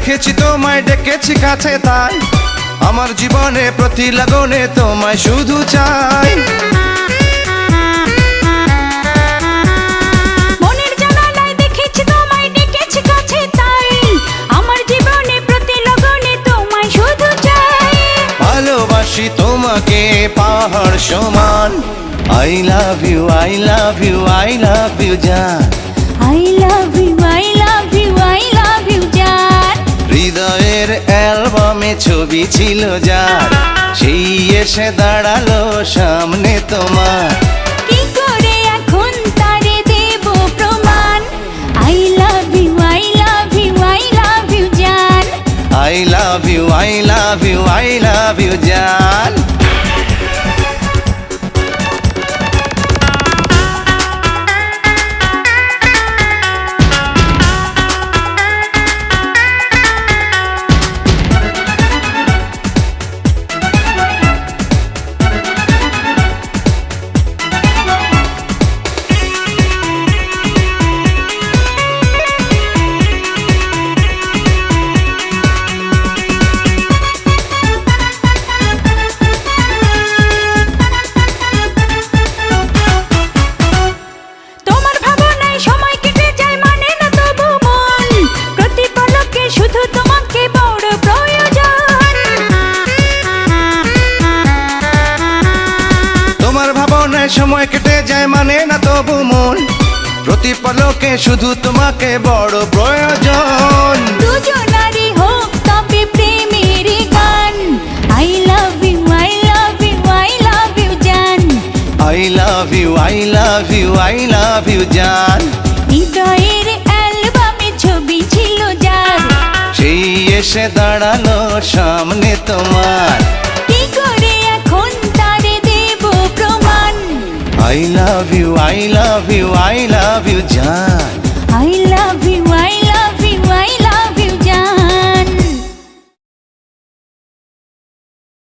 দেখেছি তোমায় ডেকেছি কাছে, তাই আমার জীবনে প্রতি লগনে তোমায় শুধু চাই। মনের জানালায় দেখেছি তোমায় ডেকেছি কাছে, তাই আমার জীবনে প্রতি লগনে তোমায় শুধু চাই। ভালোবাসি তোমাকে পাহাড় সমান, I love you, I love you, I love you জান। I love you, I love you, I love you জান। হৃদয়ের অ্যালবামে ছবি ছিল যার, সেই এসে দাঁড়ালো সামনে তোমার। কি করে এখন তারে দেব প্রমাণ? I love you, I love you, I love you জান। I love you, I love you, I love you জান। সময় কেটে যায় মানে না তবু মন, প্রতি পলকে শুধু তোমাকে বড় প্রয়োজন। দুজনারই হোক তবে প্রেমের গান। I love you, I love you, I love you জান। I love you, I love you, I love you জান। হৃদয়ের অ্যালবামে ছবি ছিল যার, সেই এসে দাঁড়ালো সামনে তোমার। কি করে এখন তারে দেব প্রমাণ? I love you, I love you, I love you জান। I love you,